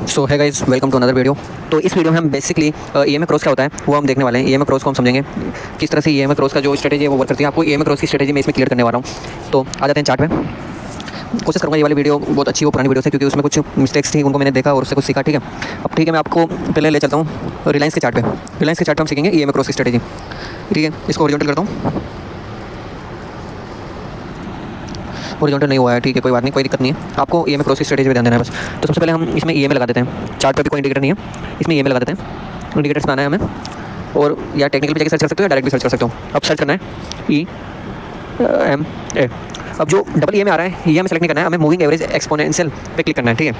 सो है guys, welcome to another video. तो इस वीडियो में हम बेसिकली ईएमए क्रॉस क्या होता है वो हम देखने वाले हैं। ईएमए क्रॉस को हम समझेंगे किस तरह से ईएमए क्रॉस का जो स्ट्रेटेजी है वो वर्क करती है। आपको ईएमए क्रॉस की स्ट्रेटेजी में इसमें क्लियर करने वाला हूँ। तो आ जाते हैं चार्ट पे। कोशिश करूँगा ये वाली वीडियो बहुत अच्छी हो, पुरानी वीडियो से, क्योंकि उसमें कुछ मिस्टेक्स थी, उनको मैंने देखा और उससे कुछ सीखा। ठीक है, अब ठीक है, मैं आपको पहले ले चलता हूँ रिलायंस के चार्ट पे। रिलायंस के चार्ट पे हम सीखेंगे ईएमए क्रॉस की स्ट्रेटेजी। ठीक है, इसको हॉरिजॉन्टल करता हूँ। हॉरिजॉन्टल नहीं हुआ है, ठीक है, कोई बात नहीं, कोई दिक्कत नहीं है। आपको ईएमए क्रॉस की स्ट्रेटेजी पे ध्यान देना है बस। तो सबसे पहले हम इसमें ईएमए लगा देते हैं। चार्ट पे भी कोई इंडिकेटर नहीं है, इसमें ईएमए लगा देते हैं। इंडिकेटर्स बनाना है हमें, और या टेक्निकल पे जाकर सर्च कर सकते हो या डायरेक्ट भी सर्च कर सकते हो। अब सर्च करना है EMA। अब जो डबल ईएमए आ रहा है ये हमें सेलेक्ट नहीं करना है, हमें मूविंग एवरेज एक्सपोनेंशियल पे क्लिक करना है। ठीक है,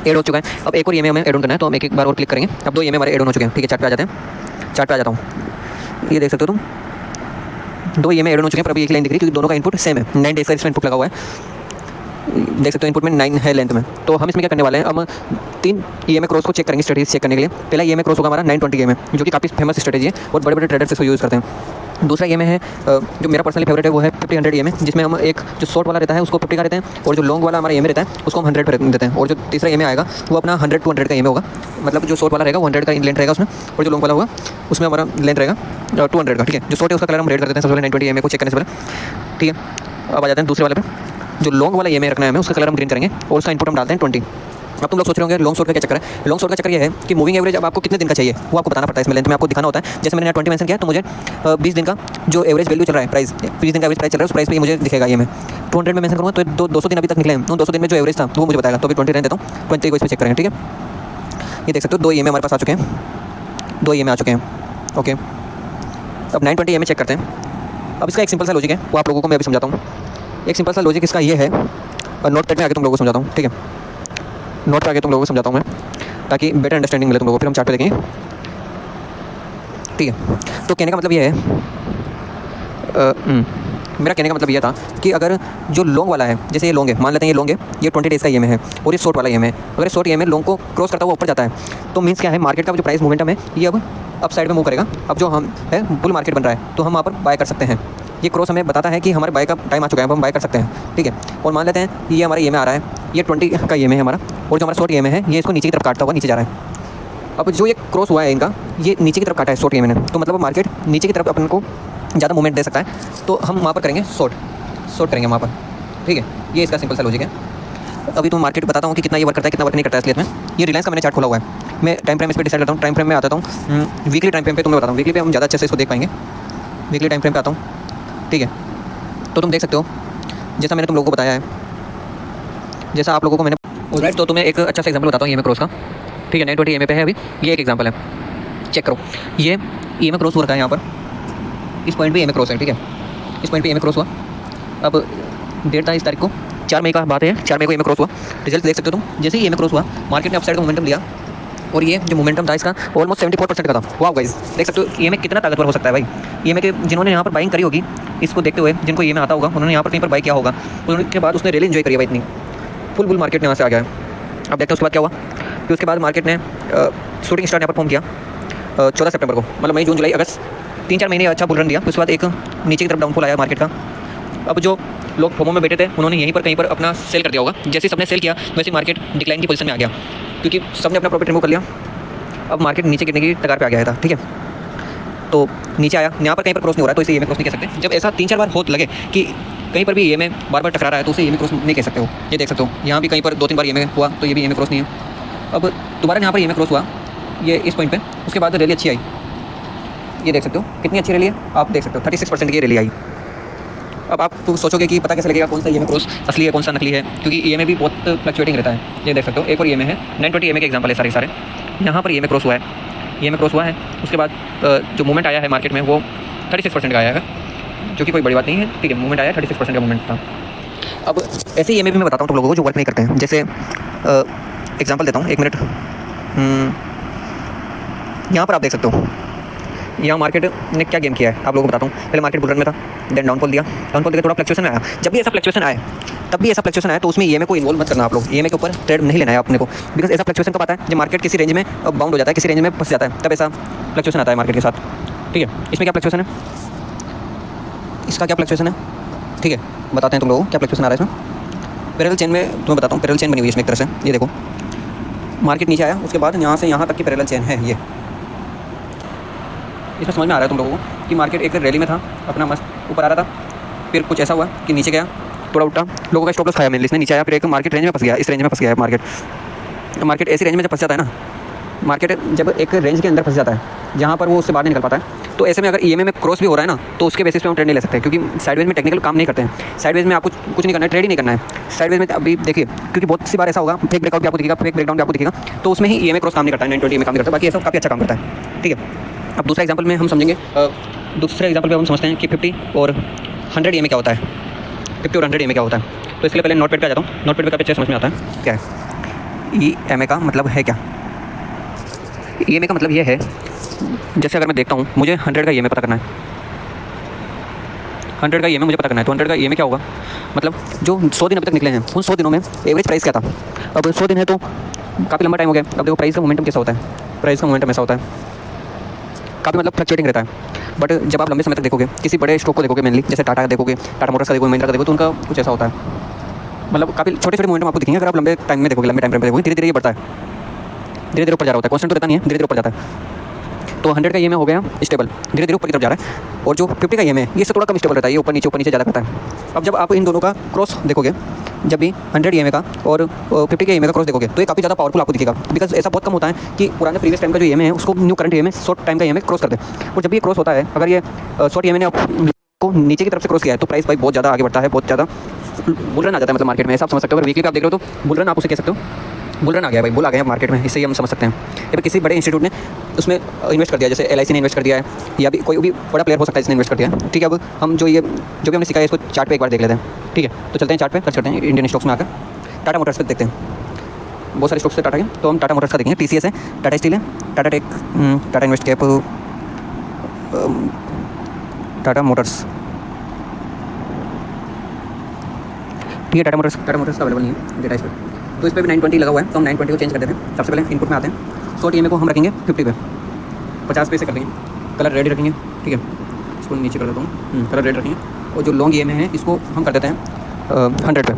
ऐड हो चुका है। अब एक और ईएमए हमें ऐड ऑन करना है, तो हम एक बार और क्लिक करेंगे। अब दो ईएमए हमारे ऐड ऑन हो चुके हैं। ठीक है, चार्ट पे आ जाते हैं। चार्ट पे आ जाता हूँ, ये देख सकते हो तुम, दो ईएमए ऐड ऑन हो चुके हैं, पर अभी एक लाइन दिख रही है क्योंकि दोनों का इनपुट सेम है। 9 डेज का इसमें इनपुट लगा हुआ है, देख सकते हो इनपुट में 9 है लेंथ में। तो हम इसमें क्या करने वाले हैं, हम 3 ईएमए क्रॉस को चेक करेंगे स्ट्रेटेजी चेक करने के लिए। पहला ईएमए क्रॉस होगा हमारा 920 ईएमए, जो कि काफ़ी फेमस स्ट्रेटेजी है और बड़े बड़े ट्रेडर्स इसको यूज़ करते हैं। दूसरा ईएमए है जो मेरा पर्सनली फेवरेट है, वो है 50-100 ईएमए, जिसमें हम एक जो शॉर्ट वाला रहता है उसको 50 का रहते हैं, और जो लॉन्ग वाला हमारा ईएमए रहता है उसको हम 100 पर देते हैं। और जो तीसरा ईएमए आएगा वो अपना 100 to 100 का ईएमए होगा। मतलब जो शॉर्ट वाला रहेगा वो 100 का लेंथ रहेगा उसमें, और जो लॉन्ग वाला होगा उसमें हमारा लेंथ रहेगा 200 का। ठीक है, जो शॉर्ट है उसका कलर हम रेड कर देते हैं सबसे पहले 920 ईएमए को चेक करने से पहले। ठीक है, अब आ जाते हैं दूसरे वाले पे। जो लॉन्ग वाला ईएमए रखना है हमें, उसका कलर हम ग्रीन करेंगे और उसका इनपुट हम डालते हैं 20। अब तुम लोग सोच रहे होंगे लॉन्ग शॉर्ट का क्या चक्कर है। लॉन्ग शॉर्ट का चक्कर ये है कि मूविंग एवरेज अब आपको कितने दिन का चाहिए वो आपको बताना पड़ता है। इसमें लेंथ में आपको दिखाना होता है। जैसे मैंने यहाँ 20 मेंशन किया, तो मुझे 20 दिन का जो एवरेज वैल्यू चल रहा है, प्राइस 20 दिन का एवरेज प्राइस चल रहा है, उस प्राइस पे मुझे दिखेगा। ये मैं 200 में मेंशन करूँगा तो 200 दिन अभी तक निकले हैं। उन 200 दिन में जो एवरेज था वो मुझे बताएगा। तो अभी 20 रहने देता हूँ, 20 को इस पर चेक करेंगे। ठीक है, ये देख सकते हो 2 ईएमए हमारे पास आ चुके हैं, 2 ईएमए आ चुके हैं। ओके, अब 920 ईएमए चेक करते हैं। अब इसका एक सिंपल सा लॉजिक है, वो आप लोगों को मैं अभी समझाता हूँ। एक सिंपल सा लॉजिक इसका ये है, और नोट पैड में आगे तुम लोगों को समझाता हूँ। ठीक है, नोट पे आगे तुम लोगों को समझाता हूँ मैं, ताकि बेटर अंडरस्टैंडिंग मिले तुम लोगों को। फिर हम चार्ट पे देखेंगे। ठीक है, तो कहने का मतलब ये है, मेरा कहने का मतलब ये था कि अगर जो लॉन्ग वाला है, जैसे ये लॉन्ग है, मान लेते हैं ये लॉन्ग है, ये 20 डेज का ईएमए है, और ये शॉर्ट वाला ईएमए है। अगर शॉर्ट ईएमए लॉन्ग को क्रॉस करता हुआ ऊपर जाता है, तो मीन्स क्या है, मार्केट का जो प्राइस मोमेंटम है ये अब अप साइड में मूव करेगा। अब जो हम है बुल मार्केट बन रहा है, तो हम वहाँ पर बाय कर सकते हैं। ये क्रॉस हमें बताता है कि हमारे बाय का टाइम आ चुका है, अब हम बाय कर सकते हैं। ठीक है, और मान लेते हैं ये हमारा ईएमए आ रहा है, ये 20 का ईएमए है हमारा, और जो हमारा शॉर्ट ईएमए है ये इसको नीचे की तरफ काटता हुआ नीचे जा रहा है। अब जो ये क्रॉस हुआ है इनका, ये नीचे की तरफ काटा है शॉर्ट ईएमए ने, तो मतलब मार्केट नीचे की तरफ अपन को ज़्यादा मूवमेंट दे सकता है। तो हम वहाँ पर करेंगे शॉर्ट करेंगे वहाँ पर। ठीक है, ये इसका सिंपल सा लॉजिक है। अभी तो मार्केट बताता हूँ कि कितना ये वर्क करता है, कितना वर्क नहीं करता है। इसलिए में ये रिलायंस का मैंने चार्ट खोला हुआ है, मैं टाइम फ्रेम इस पर डिसाइड करता हूँ। टाइम फ्रेम में आता हूँ, वीकली टाइम फ्रेम पे तुम्हें बताता हूँ। वीकली पे हम ज़्यादा अच्छे से इसको देख पाएंगे। वीकली टाइम फ्रेम पे आता हूँ। ठीक है, तो तुम देख सकते हो जैसा मैंने तुम लोगों को बताया है, जैसा आप लोगों को मैंने राइट। तो तुम्हें एक अच्छा सा एग्जांपल बताता हूँ ईएमए क्रॉस का। ठीक है, 920 ईएमए पे है अभी, ये एक एग्जांपल है, चेक करो। ये ईएमए क्रॉस हो रखा है यहाँ पर, इस पॉइंट पे ईएमए क्रॉस है। ठीक है, इस पॉइंट पे ईएमए क्रॉस हुआ। अब डेट था इस तारीख को, 4 मई का बात है, 4 मई को ईएमए क्रॉस हुआ। रिजल्ट देख सकते हो तुम, जैसे ही ईएमए क्रॉस हुआ मार्केट ने अपसाइड का मोमेंटम लिया, और ये जो मोमेंटम था इसका ऑलमोस्ट 74% का था। वाह गाइस, देख सकते हो ईएमए कितना ताकतवर हो सकता है भाई। ईएमए के जिन्होंने यहाँ पर बाइंग करी होगी, इसको देखते हुए जिनको ईएमए आता होगा, उन्होंने यहाँ पर कहीं पर बाई किया होगा, उनके बाद उसने रैली एंजॉय करी है भाई इतनी, फुल बुल मार्केट यहाँ से आ गया है। अब देखते हैं उसके बाद क्या हुआ। फिर उसके बाद मार्केट ने शूटिंग स्टार यहाँ पर फॉर्म किया 14 सितंबर को, मतलब मई, जून, जुलाई, अगस्त, 3-4 महीने अच्छा बुल रन दिया। उसके बाद एक नीचे की तरफ डाउनफॉल आया मार्केट का। अब जो लोग फोमो में बैठे थे उन्होंने यहीं पर कहीं पर अपना सेल कर दिया होगा। जैसे सबने सेल किया वैसे मार्केट डिक्लाइन की पोजीशन में आ गया, क्योंकि सबने अपना प्रॉफिट रिमूव कर लिया। अब मार्केट नीचे गिरने की कगार पे आ गया था। ठीक है, तो नीचे आया, यहाँ पर कहीं पर क्रॉस नहीं हो रहा है, तो इसे ईएमए क्रॉस नहीं कह सकते। जब ऐसा 3-4 बार हो लगे कि कहीं पर भी ईएमए बार बार टकरा रहा है, तो उसे ईएमए क्रॉस नहीं कह सकते हो। ये देख सकते हो यहाँ भी कहीं पर 2-3 बार ईएमए हुआ, तो ये भी ईएमए क्रॉस नहीं है। अब दोबारा यहाँ पर ईएमए क्रॉस हुआ, ये इस पॉइंट पे, उसके बाद रैली अच्छी आई। ये देख सकते हो कितनी अच्छी रैली है, आप देख सकते हो 36% की रैली आई। अब आप तो सोचोगे कि पता कैसे लगेगा कौन सा ईएमए क्रॉस असली है कौन सा नकली है, क्योंकि ईएमए भी बहुत फ्लक्चुएटिंग रहता है। ये देख सकते हो एक और ईएमए है, 920 ईएमए के एग्जांपल है सारे। यहाँ पर ईएमए क्रॉस हुआ है, ईएमए क्रॉस हुआ है। उसके बाद जो मूवमेंट आया है मार्केट में वो 36% का आया है, जो कि कोई बड़ी बात नहीं है। ठीक है, मूवमेंट आया 36% का मूवमेंट था। अब ऐसे ईएमए भी मैं बताता हूँ तुम लोगों को जो वर्क नहीं करते हैं। जैसे एग्जांपल देता हूँ, 1 मिनट। यहाँ पर आप देख सकते हो यहाँ मार्केट ने क्या गेम किया है, आप लोगों को बताता हूँ। पहले मार्केट बुल रन में था, देन डाउनफॉल दिया, डाउनफॉल देकर थोड़ा फ्लक्चुएशन आया। जब भी ऐसा फ्लक्चुएशन आए, तब भी ऐसा फ्लक्चुएशन आया तो उसमें ईएमए को इन्वॉल्व मत करना आप लोग। ईएमए के ऊपर ट्रेड नहीं लेना है अपने को, बिकॉज ऐसा फ्लक्चुएशन कब आता है, जब मार्केट किसी रेंज में बाउंड हो जाता है, किसी रेंज में फंस जाता है, तब ऐसा फ्लक्चुएशन आता है मार्केट के साथ। ठीक है, इसमें क्या फ्लक्चुएशन है, इसका क्या फ्लक्चुएशन है, ठीक है, बताते हैं तुम लोगों को क्या फ्लक्चुएशन आ रहा है इसमें। पैरेलल चेन में तुम्हें बताता हूँ, पैरेलल चेन बनी हुई है इसमें एक तरह से। ये देखो मार्केट नीचे आया, उसके बाद यहाँ से यहाँ तक की पैरेलल चेन है ये। इसमें समझ में आ रहा है तुम लोगों को कि मार्केट एक रैली में था, अपना मस्त ऊपर आ रहा था, फिर कुछ ऐसा हुआ कि नीचे गया, थोड़ा उल्टा, लोगों का स्टॉप लॉस खाया मैंने, इसने नीचे आया, फिर एक मार्केट रेंज में फंस गया, इस रेंज में फंस गया है मार्केट ऐसी रेंज में जब फंस जाता है ना, मार्केट जब एक रेंज के अंदर फंस जाता है जहाँ पर वो उससे बाहर नहीं निकल पाता है, तो ऐसे में अगर ईएमए में क्रॉस भी हो रहा है ना, तो उसके बेसिस पे हम ट्रेड नहीं ले सकते, क्योंकि साइडवेज में टेक्निकल काम नहीं करते हैं। साइडवेज में आपको कुछ नहीं करना है, ट्रेड ही नहीं करना है साइडवेज में। अभी देखिए, क्योंकि बहुत सी बार ऐसा होगा, फेक ब्रेकआउट भी आपको दिखेगा, फेक ब्रेकडाउन भी आपको दिखेगा, तो उसमें ही ईएमए क्रॉस काम नहीं करता है, 920 में काम नहीं करता, बाकी ऐसा काफ़ी अच्छा काम करता है। ठीक है, अब दूसरा एग्जाम्पल में हम समझेंगे, दूसरे एग्जाम्पल में हम समझते हैं कि 50 और 100 ईएमए क्या होता है, 50 और 100 ईएमए क्या होता है। तो इसके लिए पहले नोटपैड पे आ जाता हूँ। नोटपैड पे काफ़ी अच्छा समझ में आता है क्या है ईएमए का मतलब है क्या। ईएमए का मतलब ये है, जैसे अगर मैं देखता हूँ मुझे 100 का ईएमए पता करना है, 100 का ईएमए मुझे पता करना है, तो 100 का ईएमए क्या होगा, मतलब जो 100 दिन अभी तक निकले हैं, उन 100 दिनों में एवरेज प्राइस क्या था। अब 100 दिन है तो काफ़ी लंबा टाइम हो गया। अब देखो प्राइस का मोमेंटम कैसा होता है, प्राइस का मोमेंटम ऐसा होता है, काफ़ी मतलब फ्लक्चुएटिंग रहता है। बट जब आप लंबे समय तक देखोगे, किसी बड़े स्टॉक को देखोगे, मेनली जैसे टाटा का देखोगे, टाटा मोटर्स का देखोगे, महिंद्रा का देखोगे, तो उनका कुछ ऐसा होता है, मतलब काफ़ी छोटे छोटे मोमेंटम आपको दिखेंगे। अगर आप लंबे टाइम में देखोगे, लंबे टाइम पे देखोगे, धीरे धीरे ये बढ़ता है, धीरे धीरे ऊपर जा रहा होता है, कॉन्स्टेंट तो रहता नहीं है, धीरे धीरे ऊपर जाता है। तो 100 का ईएमए हो गया स्टेबल, धीरे धीरे ऊपर की तरफ जा रहा है। और जो 50 का ईएमए है, ये इससे थोड़ा कम स्टेबल रहता है, ये ऊपर नीचे ज़्यादा करता है। अब जब आप इन दोनों का क्रॉस देखोगे, जब भी 100 ईएमए का और 50 के ईएमए का क्रॉस देखोगे, तो ये काफ़ी ज़्यादा पावरफुल आपको दिखेगा। बिकॉज ऐसा बहुत कम होता है कि पुराने प्रीवियस टाइम का जो ईएमए है उसको new current EMA short time का ईएमए क्रॉस कर दे। और जब ये क्रॉस होता है, अगर ये शॉर्ट ईएमए ने को नीचे की तरफ से क्रॉस किया है, तो प्राइस भाई बहुत ज़्यादा आगे बढ़ता है, बहुत ज़्यादा बुल रन आ जाता है, मतलब मार्केट में। ऐसा आप समझ सकते हो। अगर वीकली आप देख रहे हो तो बुल रन आप उसे कह सकते हो, बुल रन आ गया भाई, बुल आ गया मार्केट में, इससे ही हम समझ सकते हैं। या फिर किसी बड़े इंस्टीट्यूट ने उसमें इन्वेस्ट कर दिया, जैसे एलआईसी ने इन्वेस्ट कर दिया है, या भी कोई भी बड़ा प्लेयर हो सकता है जिसने इन्वेस्ट कर दिया है। ठीक है, अब हम जो भी हमने सीखा है इसको चार्ट पे एक बार देख लेते हैं। ठीक है, तो चलते हैं चार्ट पे, सर्च करते हैं इंडियन स्टॉक्स में आकर, टाटा मोटर्स पे देखते हैं। बहुत सारे स्टॉक्स है टाटा के, तो हम टाटा मोटर्स का देखेंगे। टीसीएस है, टाटा स्टील है, Tata tech, Tata invest cap, Tata motors. ठीक है, टाटा मोटर्स का अवेलेबल नहीं है डेटा इस पर, तो इस पर भी 920 लगा हुआ है, तो हम 920 को चेंज कर देते हैं। सबसे पहले इनपुट में आते हैं, शॉर्ट ईएमए को हम रखेंगे 50 पे, 50 पे से कर देंगे, कलर रेड रखेंगे। ठीक है, इसको नीचे कर देता हूँ, कलर रेड रखेंगे। और जो लॉन्ग ईएमए है इसको हम कर देते हैं 100 पे,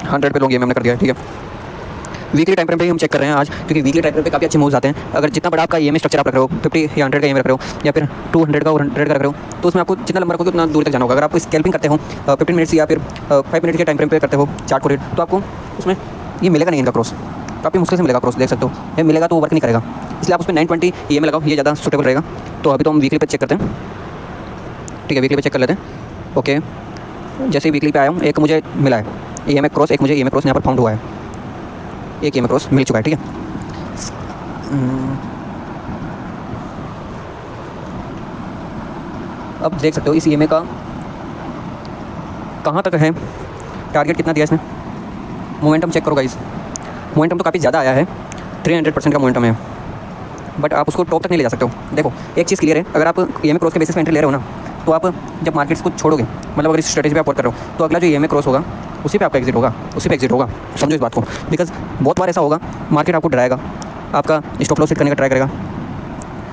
100 पे लॉन्ग ईएमए हमने कर दिया है। ठीक है, वीकली टाइम फ्रेम पे हम चेक कर रहे हैं आज, क्योंकि वीकली टाइम फ्रेम पे काफ़ी अच्छे मूव्स आते हैं। अगर जितना बड़ा आपका ईएमए स्ट्रक्चर आप रख रहे हो, 50 या 100 का ईएमए रख रहे हो, या फिर 200 का और 100 का रख रहे हो, तो उसमें आपको जितना लंबा रखोगे उतना दूर तक जाना होगा। अगर आप स्कैल्पिंग करते हो 15 मिनट्स या फिर 5 मिनट के टाइम फ्रेम पे करते हो चार्ट को रीड, तो आपको उसमें ये मिलेगा नहीं, इनका क्रॉस काफ़ी मुश्किल से मिलेगा। क्रॉस देख सकते हो, ये मिलेगा तो वो वर्क नहीं करेगा, इसलिए आप उसमें 920 ईएमए लगाओ, ये ज़्यादा सूटेबल रहेगा। तो अभी तो हम वीकली पे चेक करते हैं। ठीक है, वीकली पे चेक कर लेते हैं। ओके, जैसे ही वीकली पे आया हूँ, एक मुझे मिला है ईएमए क्रॉस, एक मुझे ईएमए क्रॉस यहाँ पर फाउंड हुआ है, एक ईएमए क्रॉस मिल चुका है। ठीक है, अब देख सकते हो इस ईएमए का कहाँ तक है, टारगेट कितना दिया इसने। मोमेंटम चेक करो गाइस, मोमेंटम तो काफ़ी ज़्यादा आया है, 300% का मोमेंटम है, बट आप उसको टॉप तक नहीं ले जा सकते हो। देखो एक चीज़ क्लियर है, अगर आप ईएमए क्रॉस के बेसिस पे एंट्री ले रहे हो ना, तो आप जब मार्केट्स को छोड़ोगे, मतलब अगर इस स्ट्रेटेजी पे आप वर्क कर रहे हो, तो अगला जो ईएमए क्रॉस होगा उसी पे आपका एग्जिट होगा, उसी पे एग्जिट होगा। समझो इस बात को, बिकॉज बहुत बार ऐसा होगा मार्केट आपको डराएगा, आपका स्टॉप लॉस सेट करने का ट्राई करेगा,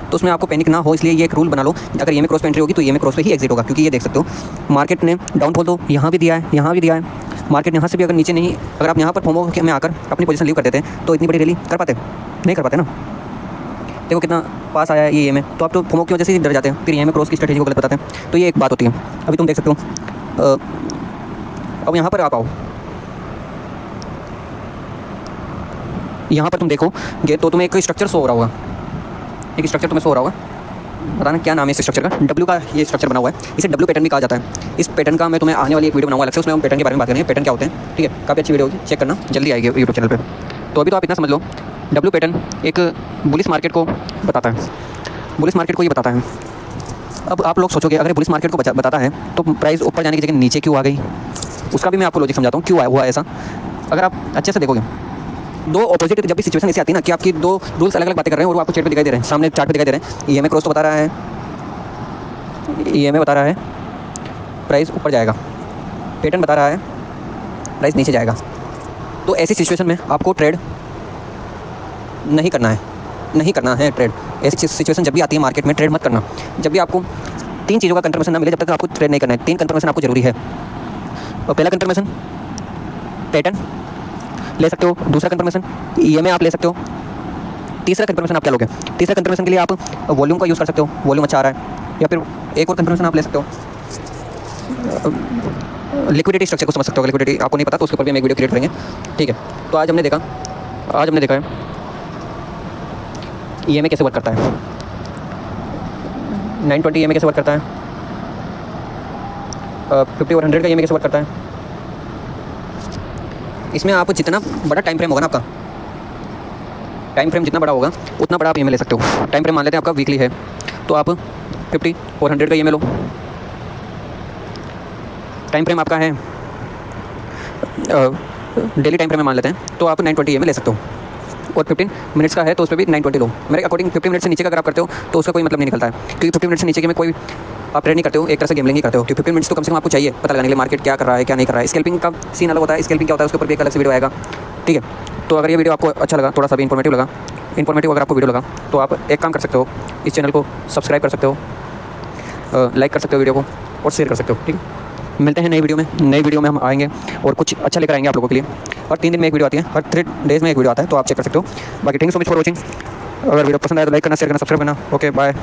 तो उसमें आपको पैनिक ना हो, इसलिए ये एक रूल बना लो, अगर ईएमए क्रॉस पे एंट्री होगी तो ईएमए क्रॉस पे ही एग्जिट होगा। क्योंकि ये देख सकते हो मार्केट ने डाउनफॉल तो यहाँ भी दिया है, यहाँ भी दिया है, मार्केट यहाँ से भी अगर नीचे नहीं, अगर आप यहाँ पर फोमो में आकर अपनी पोजीशन लीव कर देते हैं, तो इतनी बड़ी रैली कर पाते नहीं कर पाते ना। देखो कितना पास आया है ये ईएमए, तो आप तो फोमो की वजह से ही डर जाते हैं, फिर ईएमए क्रॉस की स्ट्रेटेजी को गलत बताते हैं, तो ये एक बात होती है। अभी तुम देख सकते हो, अब यहाँ पर आप आओ, यहाँ पर तुम देखोगे तो तुम्हें एक स्ट्रक्चर शो हो रहा होगा, एक स्ट्रक्चर तुम्हें शो हो रहा होगा, बताना क्या नाम है इस स्ट्रक्चर का। डब्ल्यू का ये स्ट्रक्चर बना हुआ है, इसे डब्ल्यू पैटर्न भी कहा जाता है। इस पैटर्न का मैं तुम्हें आने वाली एक वीडियो बनाऊंगा अलग से, उसमें हम पैटर्न के बारे में बात करेंगे, पैटर्न क्या होते हैं। ठीक है, काफ़ी अच्छी वीडियो होगी, चेक करना, जल्दी आएगी यूट्यूब चैनल पर। तो अभी तो आप इतना समझ लो, डब्ल्यू पैटर्न एक बुलिश मार्केट को बताता है, बुलिश मार्केट को ये बताता है। अब आप लोग सोचोगे अगर बुलिश मार्केट को बताता है तो प्राइस ऊपर जाने की जगह नीचे क्यों आ गई, उसका भी मैं आपको लॉजिक समझाता हूँ क्यों हुआ ऐसा। अगर आप अच्छे से देखोगे, दो ऑपोजिट जब भी सिचुएशन ऐसी आती है ना कि आपकी दो रूल्स अलग अलग बातें कर रहे हैं और वो आपको चार्ट पे दिखाई दे रहे हैं, सामने चार्ट पे दिखाई दे रहे हैं, ईएमए क्रॉस तो बता रहा है, ईएमए बता रहा है प्राइस ऊपर जाएगा, पैटर्न बता रहा है प्राइस नीचे जाएगा, तो ऐसी सिचुएशन में आपको ट्रेड नहीं करना है ट्रेड। ऐसी सिचुएशन जब भी आती है मार्केट में, ट्रेड मत करना। जब भी आपको 3 चीज़ों का कंफर्मेशन ना मिले जब तक आपको ट्रेड नहीं करना है। 3 कंफर्मेशन आपको जरूरी है। और पहला कंफर्मेशन पैटर्न, ले सकते हो। दूसरा कंफर्मेशन EMA आप ले सकते हो। तीसरा कंफर्मेशन आप क्या लोगे? तीसरा कंफर्मेशन के लिए आप वॉल्यूम का यूज़ कर सकते हो, वॉल्यूम अच्छा आ रहा है। या फिर एक और कंफर्मेशन आप ले सकते हो, लिक्विडिटी स्ट्रक्चर को समझ सकते हो। लिक्विडिटी आपको नहीं पता तो उसके ऊपर भी हम एक वीडियो क्रिएट करेंगे, ठीक है। तो आज हमने देखा है EMA कैसे वर्क करता है, 920 EMA कैसे वर्क करता है, 50 और 100 का EMA कैसे वर्क करता है। इसमें आप जितना बड़ा टाइम फ्रेम होगा ना, आपका टाइम फ्रेम जितना बड़ा होगा उतना बड़ा आप EMA ले सकते हो। टाइम फ्रेम मान लेते हैं आपका वीकली है, तो आप 50 और 100 का EMA लो। टाइम फ्रेम आपका है डेली टाइम फ्रेम में मान लेते हैं, तो आप 920 EMA ले सकते हो। और 15 मिनट्स का है तो उस पर भी 920 लो। मेरे अकॉर्डिंग 50 मिनट से नीचे का अगर आप करते हो तो उसका कोई मतलब नहीं निकलता है, क्योंकि 50 मिनट से नीचे के में कोई आप ट्रेड नहीं करते हो, एक तरह से गेमलिंग ही करते हो। क्योंकि 50 मिनट्स तो कम से कम आपको चाहिए पता लगाने के लिए मार्केट क्या कर रहा है क्या नहीं कर रहा है। स्कैल्पिंग का सीन अलग होता है, स्कैल्पिंग क्या होता है उसके ऊपर भी एक अलग से वीडियो आएगा, ठीक है। तो अगर ये वीडियो आपको अच्छा लगा, थोड़ा सा भी इन्फॉर्मेटिव अगर आपको वीडियो लगा, तो आप एक काम कर सकते हो, इस चैनल को सब्सक्राइब कर सकते हो, लाइक कर सकते हो वीडियो को और शेयर कर सकते हो, ठीक है। मिलते हैं नई वीडियो में हम आएंगे और कुछ अच्छा लेकर आएंगे आप लोगों के लिए। और 3 दिन में एक वीडियो आती है, हर 3 डेज़ में एक वीडियो आता है, तो आप चेक कर सकते हो। बाकी thank you so much for watching. अगर वीडियो पसंद आए तो लाइक करना, शेयर करना, सब्सक्राइब करना। Okay bye.